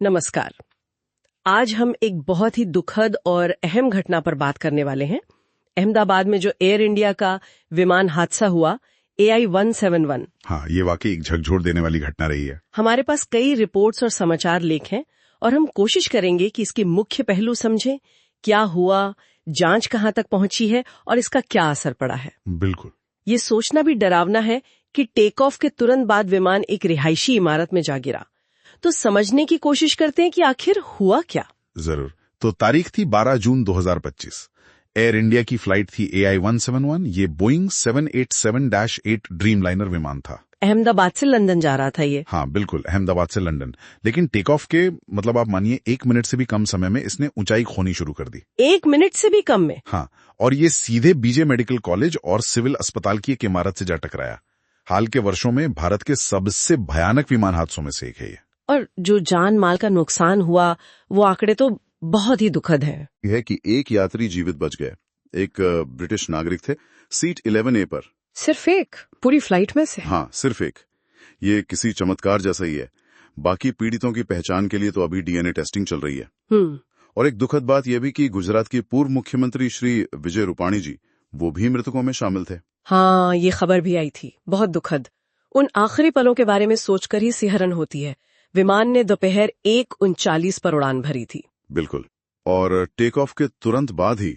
नमस्कार। आज हम एक बहुत ही दुखद और अहम घटना पर बात करने वाले हैं। अहमदाबाद में जो एयर इंडिया का विमान हादसा हुआ AI-171। हाँ, ये वाकई एक झकझोर देने वाली घटना रही है। हमारे पास कई रिपोर्ट्स और समाचार लेख हैं और हम कोशिश करेंगे कि इसके मुख्य पहलू समझें, क्या हुआ, जांच कहां तक पहुंची है और इसका क्या असर पड़ा है। बिल्कुल। ये सोचना भी डरावना है कि टेक ऑफ के तुरंत बाद विमान एक रिहायशी इमारत में जा गिरा। तो समझने की कोशिश करते हैं कि आखिर हुआ क्या। जरूर। तो तारीख थी 12 जून 2025। एयर इंडिया की फ्लाइट थी AI-171। ये बोइंग 787-8 ड्रीमलाइनर विमान था। अहमदाबाद से लंदन जा रहा था ये। हाँ बिल्कुल, अहमदाबाद से लंदन। लेकिन टेक ऑफ के आप मानिए 1 मिनट से भी कम समय में इसने ऊंचाई खोनी शुरू कर दी। 1 मिनट से भी कम में? हाँ, और ये सीधे बीजे मेडिकल कॉलेज और सिविल अस्पताल की एक इमारत से जा टकराया। हाल के वर्षों में भारत के सबसे भयानक विमान हादसों में से एक है ये। और जो जान माल का नुकसान हुआ वो आंकड़े तो बहुत ही दुखद है। यह कि एक यात्री जीवित बच गए। एक ब्रिटिश नागरिक थे, सीट 11A पर। सिर्फ एक पूरी फ्लाइट में से? हाँ, सिर्फ एक। ये किसी चमत्कार जैसा ही है। बाकी पीड़ितों की पहचान के लिए तो अभी DNA टेस्टिंग चल रही है। और एक दुखद बात यह भी कि गुजरात की पूर्व मुख्यमंत्री श्री विजय रूपाणी जी, वो भी मृतकों में शामिल थे। हाँ, ये खबर भी आई थी, बहुत दुखद। उन आखिरी पलों के बारे में सोचकर ही सिहरन होती है। विमान ने दोपहर 1:39 पर उड़ान भरी थी। बिल्कुल। और टेक ऑफ के तुरंत बाद ही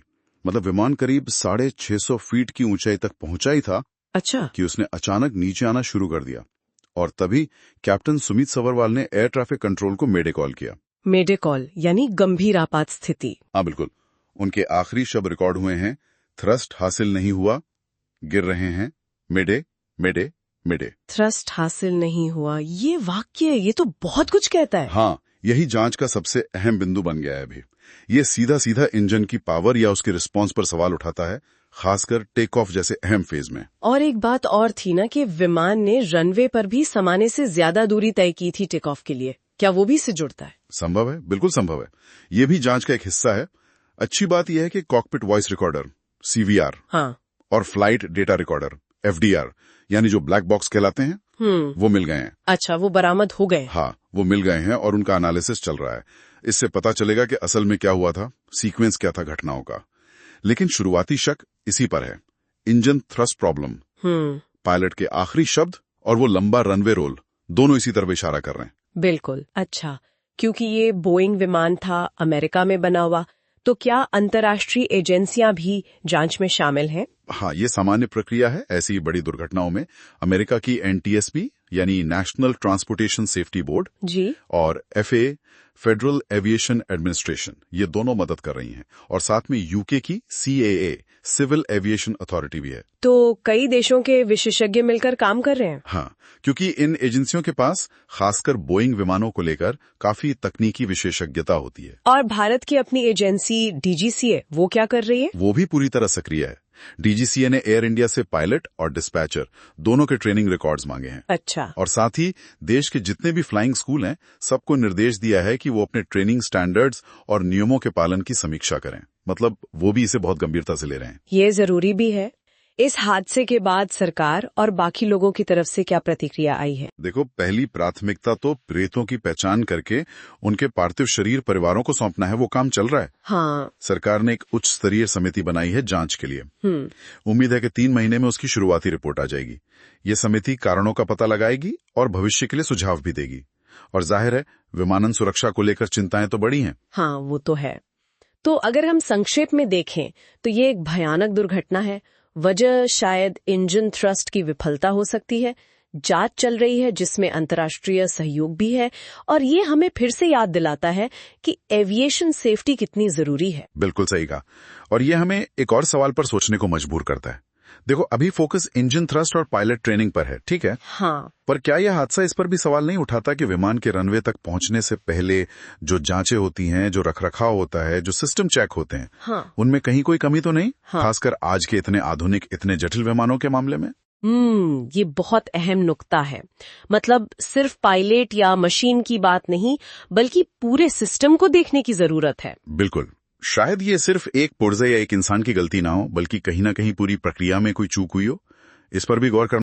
विमान करीब 650 फीट की ऊंचाई तक पहुंचा ही था। अच्छा। कि उसने अचानक नीचे आना शुरू कर दिया। और तभी कैप्टन सुमित सवरवाल ने एयर ट्रैफिक कंट्रोल को मेडे कॉल किया। मेडे कॉल यानी गंभीर आपात स्थिति। हाँ बिल्कुल। उनके आखिरी शब्द रिकॉर्ड हुए हैं, थ्रस्ट हासिल नहीं हुआ, गिर रहे हैं, मेडे मेडे मेडे। थ्रस्ट हासिल नहीं हुआ, ये वाक्य ये तो बहुत कुछ कहता है। हाँ, यही जांच का सबसे अहम बिंदु बन गया है अभी। ये सीधा सीधा इंजन की पावर या उसके रिस्पांस पर सवाल उठाता है, खासकर टेक ऑफ जैसे अहम फेज में। और एक बात और थी ना कि विमान ने रनवे पर भी समाने से ज्यादा दूरी तय की थी टेक ऑफ के लिए। क्या वो भी इससे जुड़ता है? संभव है, बिल्कुल संभव है। ये भी जांच का एक हिस्सा है। अच्छी बात यह है कि कॉकपिट वॉइस रिकॉर्डर CVR, हाँ, और फ्लाइट डेटा रिकॉर्डर FDR, यानी जो ब्लैक बॉक्स कहलाते हैं, वो मिल गए हैं। अच्छा, वो बरामद हो गए? हाँ, वो मिल गए हैं और उनका एनालिसिस चल रहा है। इससे पता चलेगा कि असल में क्या हुआ था, सीक्वेंस क्या था घटनाओं का। लेकिन शुरुआती शक इसी पर है, इंजन थ्रस्ट प्रॉब्लम। पायलट के आखिरी शब्द और वो लंबा रनवे रोल, दोनों इसी तरफ इशारा कर रहे हैं। बिल्कुल। अच्छा, क्योंकि ये बोइंग विमान था, अमेरिका में बना हुआ, तो क्या अंतर्राष्ट्रीय एजेंसियां भी जांच में शामिल हैं? हाँ, ये सामान्य प्रक्रिया है ऐसी बड़ी दुर्घटनाओं में। अमेरिका की NTSB यानी नेशनल ट्रांसपोर्टेशन सेफ्टी बोर्ड जी, और FAA फेडरल एविएशन एडमिनिस्ट्रेशन, ये दोनों मदद कर रही हैं। और साथ में UK की CAA सिविल एविएशन अथॉरिटी भी है। तो कई देशों के विशेषज्ञ मिलकर काम कर रहे हैं। हाँ, क्योंकि इन एजेंसियों के पास खासकर बोइंग विमानों को लेकर काफी तकनीकी विशेषज्ञता होती है। और भारत की अपनी एजेंसी DGCA वो क्या कर रही है? वो भी पूरी तरह सक्रिय है। DGCA ने एयर इंडिया से पायलट और डिस्पैचर दोनों के ट्रेनिंग रिकॉर्ड्स मांगे हैं। अच्छा। और साथ ही देश के जितने भी फ्लाइंग स्कूल हैं, सबको निर्देश दिया है कि वो अपने ट्रेनिंग स्टैंडर्ड्स और नियमों के पालन की समीक्षा करें। वो भी इसे बहुत गंभीरता से ले रहे हैं। ये जरूरी भी है। इस हादसे के बाद सरकार और बाकी लोगों की तरफ से क्या प्रतिक्रिया आई है? देखो, पहली प्राथमिकता तो प्रेतों की पहचान करके उनके पार्थिव शरीर परिवारों को सौंपना है। वो काम चल रहा है। हाँ। सरकार ने एक उच्च स्तरीय समिति बनाई है जांच के लिए। उम्मीद है कि 3 महीने में उसकी शुरुआती रिपोर्ट आ जाएगी। ये समिति कारणों का पता लगाएगी और भविष्य के लिए सुझाव भी देगी। और जाहिर है, विमानन सुरक्षा को लेकर चिंताएं तो बड़ी हैं। हाँ, वो तो है। तो अगर हम संक्षेप में देखें तो ये एक भयानक दुर्घटना है। वजह शायद इंजन थ्रस्ट की विफलता हो सकती है। जांच चल रही है जिसमें अंतर्राष्ट्रीय सहयोग भी है। और ये हमें फिर से याद दिलाता है कि एविएशन सेफ्टी कितनी जरूरी है। बिल्कुल सही कहा। और ये हमें एक और सवाल पर सोचने को मजबूर करता है। देखो, अभी फोकस इंजन थ्रस्ट और पायलट ट्रेनिंग पर है, ठीक है? हाँ। पर क्या यह हादसा इस पर भी सवाल नहीं उठाता कि विमान के रनवे तक पहुंचने से पहले जो जांचें होती हैं, जो रखरखाव होता है, जो सिस्टम चेक होते हैं, हाँ। उनमें कहीं कोई कमी तो नहीं? हाँ। खासकर आज के इतने आधुनिक, इतने जटिल विमानों के मामले में। ये बहुत अहम नुक्ता है। सिर्फ पायलट या मशीन की बात नहीं, बल्कि पूरे सिस्टम को देखने की जरूरत है। बिल्कुल। शायद ये सिर्फ एक पुर्जे या एक इंसान की गलती ना हो, बल्कि कहीं ना कहीं पूरी प्रक्रिया में कोई चूक हुई हो। इस पर भी गौर करना